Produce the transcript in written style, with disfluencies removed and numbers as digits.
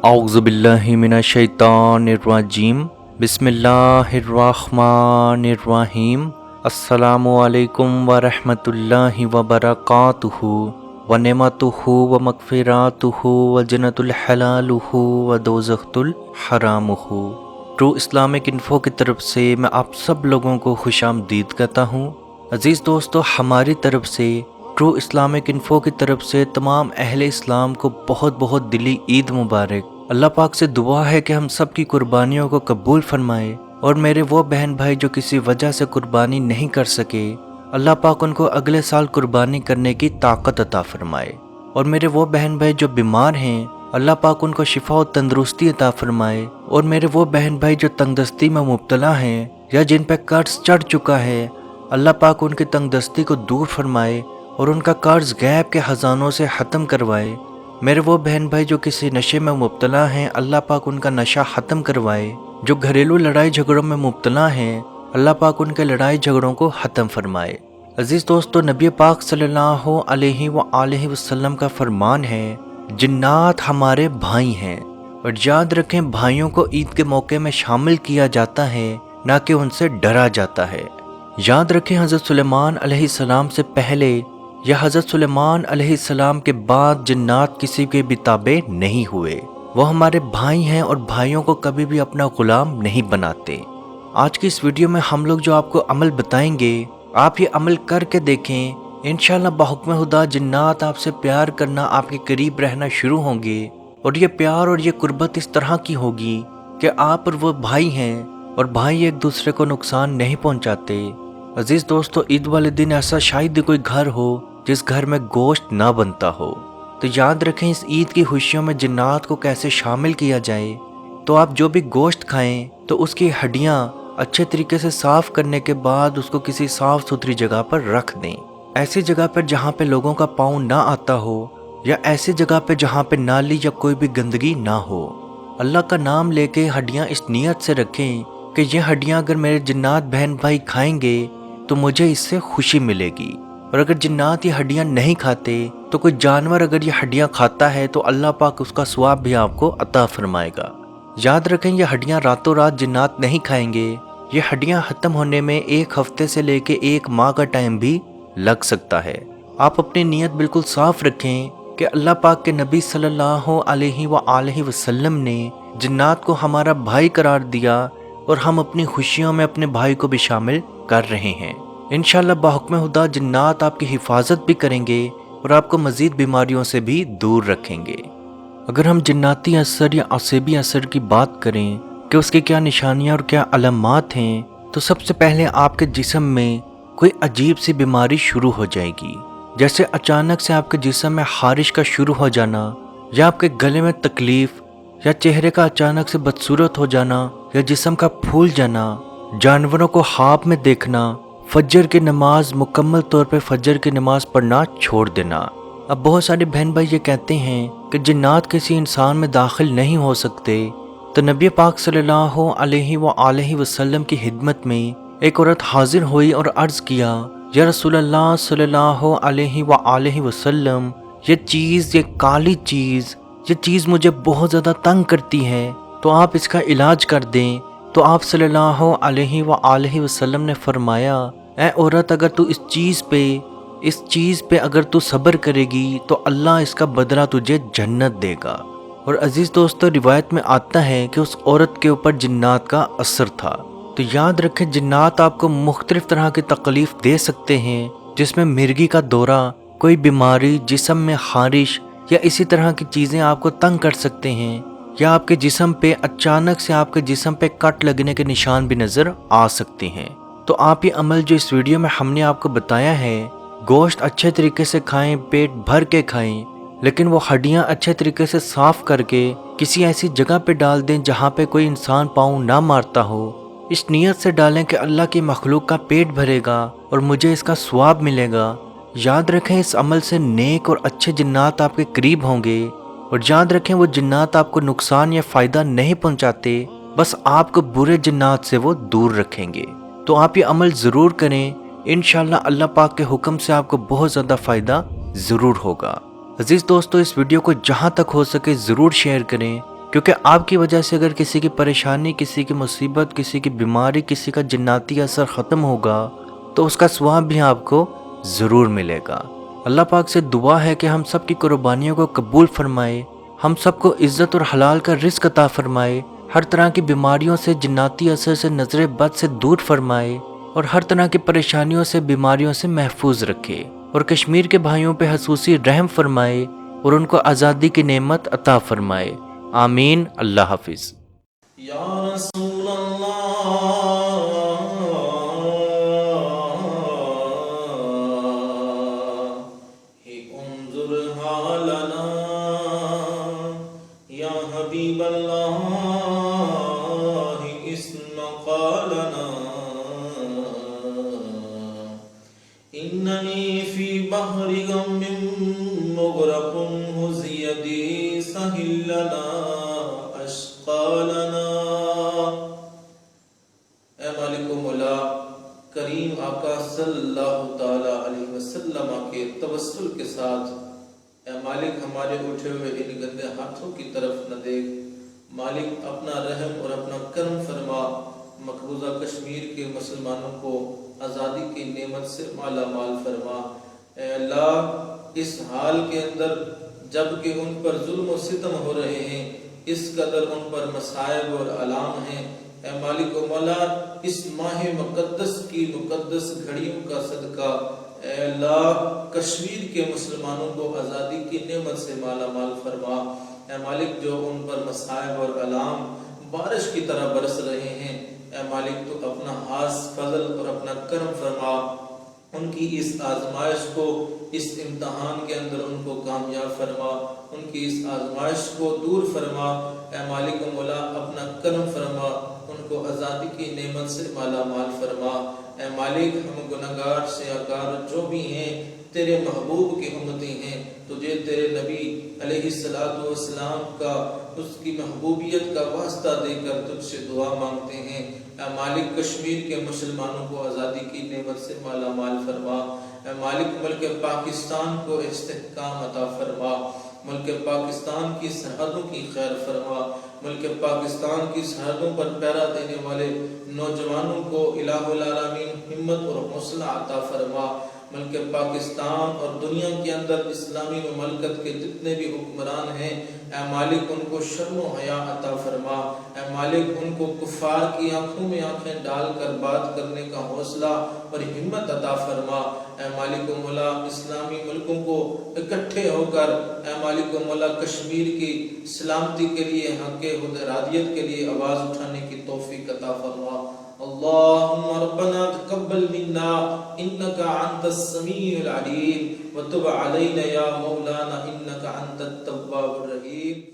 अऊज़ु बिल्लाहि मिनश शैतानिर रजीम बिस्मिल्लाहिर्रहमानिर्रहीम अस्सलामु अलैकुम व रहमतुल्लाहि व बरकातुहू व नेमतुहू व मगफिरातुहू व जन्नतुल हलालुहू व दोज़खुल हरामुहू। ट्रू इस्लामिक इन्फो की तरफ से मैं आप सब लोगों को खुशामदीद कहता हूँ। अज़ीज़ दोस्तों, हमारी तरफ से ट्रू इस्लामिक इन्फो की तरफ से तमाम अहले इस्लाम को बहुत बहुत दिली ईद मुबारक। अल्लाह पाक से दुआ है कि हम सब की कुर्बानियों को कबूल फरमाए, और मेरे वो बहन भाई जो किसी वजह से कुर्बानी नहीं कर सके, अल्लाह पाक उनको अगले साल कुर्बानी करने की ताकत अता फरमाए। और मेरे वो बहन भाई जो बीमार हैं, अल्लाह पाक उनको शिफा और तंदरुस्ती अता फरमाए। और मेरे वो बहन भाई जो तंगदस्ती में मुब्तला हैं या जिन पर कर्ज चढ़ चुका है, अल्लाह पाक उनकी तंगदस्ती को दूर फरमाए और उनका कर्ज गैब के ख़जानों से ख़त्म करवाए। मेरे वो बहन भाई जो किसी नशे में मुब्तला हैं, अल्लाह पाक उनका नशा ख़त्म करवाए। जो घरेलू लड़ाई झगड़ों में मुब्तला हैं, अल्लाह पाक उनके लड़ाई झगड़ों को ख़त्म फरमाए। अज़ीज़ दोस्तों, नबी पाक सल्लल्लाहु अलैहि वसल्लम का फरमान है, जिन्नात हमारे भाई हैं। और याद रखें, भाइयों को ईद के मौके में शामिल किया जाता है, ना कि उनसे डरा जाता है। याद रखें, हज़रत सुलेमान अलैहिस्सलाम से पहले या हज़रत सुलेमान अलैहिस्सलाम के बाद जिन्नात किसी के भी ताबे नहीं हुए। वो हमारे भाई हैं और भाइयों को कभी भी अपना गुलाम नहीं बनाते। आज की इस वीडियो में हम लोग जो आपको अमल बताएंगे, आप ये अमल करके देखें। इंशाअल्लाह बाहुक्म खुदा जिन्नात आपसे प्यार करना, आपके करीब रहना शुरू होंगे। और ये प्यार और ये कुर्बत इस तरह की होगी कि आप और वो भाई हैं, और भाई एक दूसरे को नुकसान नहीं पहुंचाते। अजीज़ दोस्तों, ईद वाले दिन ऐसा शायद कोई घर हो जिस घर में गोश्त ना बनता हो। तो याद रखें, इस ईद की खुशियों में जिन्नात को कैसे शामिल किया जाए। तो आप जो भी गोश्त खाएं, तो उसकी हड्डियां अच्छे तरीके से साफ करने के बाद उसको किसी साफ सुथरी जगह पर रख दें। ऐसी जगह पर जहाँ पे लोगों का पाँव ना आता हो, या ऐसी जगह पे जहाँ पे नाली या कोई भी गंदगी ना हो। अल्लाह का नाम लेके हड्डियाँ इस नीयत से रखें कि ये हड्डियाँ अगर मेरे जिन्नात बहन भाई खाएंगे तो मुझे इससे खुशी मिलेगी। और अगर जिन्नात ये हड्डियाँ नहीं खाते, तो कोई जानवर अगर ये हड्डियाँ खाता है तो अल्लाह पाक उसका स्वाब भी आपको अता फरमाएगा। याद रखें, ये हड्डियाँ रातों रात जिन्नात नहीं खाएंगे। ये हड्डियाँ ख़त्म होने में 1 हफ्ते से लेके 1 माह का टाइम भी लग सकता है। आप अपनी नीयत बिल्कुल साफ रखें कि अल्लाह पाक के नबी सल्लल्लाहु अलैहि वसल्लम ने जिन्नात को हमारा भाई करार दिया, और हम अपनी खुशियों में अपने भाई को भी शामिल कर रहे हैं। इंशाअल्लाह बाहुक्म खुदा जिन्नात आपकी हिफाजत भी करेंगे और आपको मज़ीद बीमारियों से भी दूर रखेंगे। अगर हम जिन्नाती असर या असेबी असर की बात करें कि उसकी क्या निशानियां और क्या अलामात हैं, तो सबसे पहले आपके जिस्म में कोई अजीब सी बीमारी शुरू हो जाएगी। जैसे अचानक से आपके जिस्म में खारिश का शुरू हो जाना, या आपके गले में तकलीफ, या चेहरे का अचानक से बदसूरत हो जाना, या जिस्म का फूल जाना, जानवरों को ख्वाब में देखना, फजर की नमाज मुकम्मल तौर पे फजर की नमाज पढ़ना छोड़ देना। अब बहुत सारे बहन भाई ये कहते हैं कि जिन्नात किसी इंसान में दाखिल नहीं हो सकते। तो नबी पाक सल्लल्लाहु अलैहि वसल्लम की खिदमत में एक औरत हाजिर हुई और अर्ज़ किया, या रसूलल्लाह सल्लल्लाहु अलैहि वसल्लम, ये चीज़, ये काली चीज़, ये चीज़ मुझे बहुत ज़्यादा तंग करती है, तो आप इसका इलाज कर दें। तो आप सल्लल्लाहु अलैहि वसल्लम ने फरमाया, ऐ औरत, अगर तू इस चीज़ पे अगर तू सब्र करेगी तो अल्लाह इसका बदला तुझे जन्नत देगा। और अजीज़ दोस्तों, रिवायत में आता है कि उस औरत के ऊपर जिन्नात का असर था। तो याद रखें, जिन्नात आपको मुख्तलिफ तरह की तकलीफ़ दे सकते हैं, जिसमें मिर्गी का दौरा, कोई बीमारी, जिस्म में खारिश, या इसी तरह की चीज़ें आपको तंग कर सकते हैं। या आपके जिस्म पे अचानक से आपके जिस्म पे कट लगने के निशान भी नज़र आ सकते हैं। तो आप ये अमल जो इस वीडियो में हमने आपको बताया है, गोश्त अच्छे तरीके से खाएं, पेट भर के खाएं, लेकिन वो हड्डियां अच्छे तरीके से साफ़ करके किसी ऐसी जगह पे डाल दें जहाँ पे कोई इंसान पाँव ना मारता हो। इस नीयत से डालें कि अल्लाह की मखलूक का पेट भरेगा और मुझे इसका स्वाब मिलेगा। याद रखें, इस अमल से नेक और अच्छे जिन्नात आपके करीब होंगे। और याद रखें, वो जिन्नात आपको नुकसान या फ़ायदा नहीं पहुंचाते, बस आपको बुरे जिन्नात से वो दूर रखेंगे। तो आप ये अमल ज़रूर करें। इंशाअल्लाह अल्लाह पाक के हुक्म से आपको बहुत ज़्यादा फ़ायदा ज़रूर होगा। अजीज़ दोस्तों, इस वीडियो को जहाँ तक हो सके ज़रूर शेयर करें, کیونکہ آپ کی وجہ سے اگر کسی کی پریشانی، کسی کی مصیبت، کسی کی بیماری، کسی کا جناتی اثر ختم ہوگا تو اس کا ثواب بھی آپ کو ضرور ملے گا۔ اللہ پاک سے دعا ہے کہ ہم سب کی قربانیوں کو قبول فرمائے، ہم سب کو عزت اور حلال کا رزق عطا فرمائے، ہر طرح کی بیماریوں سے، جناتی اثر سے، نظر بد سے دور فرمائے، اور ہر طرح کی پریشانیوں سے، بیماریوں سے محفوظ رکھے، اور کشمیر کے بھائیوں پہ خصوصی رحم فرمائے اور ان کو آزادی کی نعمت عطا فرمائے۔ آمین۔ اللہ حافظ۔ یا رسول اللہ انظر حالنا یا حبیب اللہ اسمع قالنا اننی فی بحر غم مغرق ہز یدی سہل لنا اشقالنا۔ اے مالک و مولا کریم آقا صلی اللہ تعالی علیہ وسلم کے توسل کے ساتھ اے مالک ہمارے اٹھے ہوئے ان گندے ہاتھوں کی طرف نہ دیکھ، مالک اپنا رحم اور اپنا کرم فرما، مقبوضہ کشمیر کے مسلمانوں کو آزادی کی نعمت سے مالا مال فرما۔ اے اللہ اس حال کے اندر جب کہ ان پر ظلم و ستم ہو رہے ہیں، اس قدر ان پر مصائب اور علام ہیں، اے مالک و مولا اس ماہ مقدس کی مقدس گھڑیوں کا صدقہ اے اللہ کشمیر کے مسلمانوں کو آزادی کی نعمت سے مالا مال فرما۔ اے مالک جو ان پر مصائب اور علام بارش کی طرح برس رہے ہیں، اے مالک تو اپنا خاص فضل اور اپنا کرم فرما، ان کی اس آزمائش کو، اس امتحان کے اندر ان کو کامیاب فرما، ان کی اس آزمائش کو دور فرما۔ اے مالک و مولا اپنا کرم فرما، ان کو آزادی کی نعمت سے مالا مال فرما۔ اے مالک ہم گناہگار سیاہکار جو بھی ہیں تیرے محبوب کی امتی ہیں، تجھے تیرے نبی علیہ السلام کا اس کی محبوبیت کا واسطہ دے کر تجھ سے دعا مانگتے ہیں۔ اے مالک کشمیر کے مسلمانوں کو آزادی کی نعمت سے مالا مال فرما۔ اے مالک ملک پاکستان کو استحکام عطا فرما، ملک پاکستان کی سرحدوں کی خیر فرما، ملک پاکستان کی سرحدوں پر پہرا دینے والے نوجوانوں کو الہ العالمین ہمت اور حوصلہ عطا فرما۔ ملک پاکستان اور دنیا کے اندر اسلامی مملکت کے جتنے بھی حکمران ہیں، اے مالک ان کو شرم و حیا عطا فرما۔ اے مالک ان کو کفار کی آنکھوں میں آنکھیں ڈال کر بات کرنے کا حوصلہ اور ہمت عطا فرما۔ اے مالک و مولا اسلامی ملکوں کو اکٹھے ہو کر اے مالک و مولا کشمیر کی سلامتی کے لیے، حق ارادیت کے لیے آواز اٹھانے کی توفیق عطا فرما۔ اللہم ربنا تقبل منا انکا انت السمیع العلیم وتب علینا یا مولانا انکا انت التواب الرحیم۔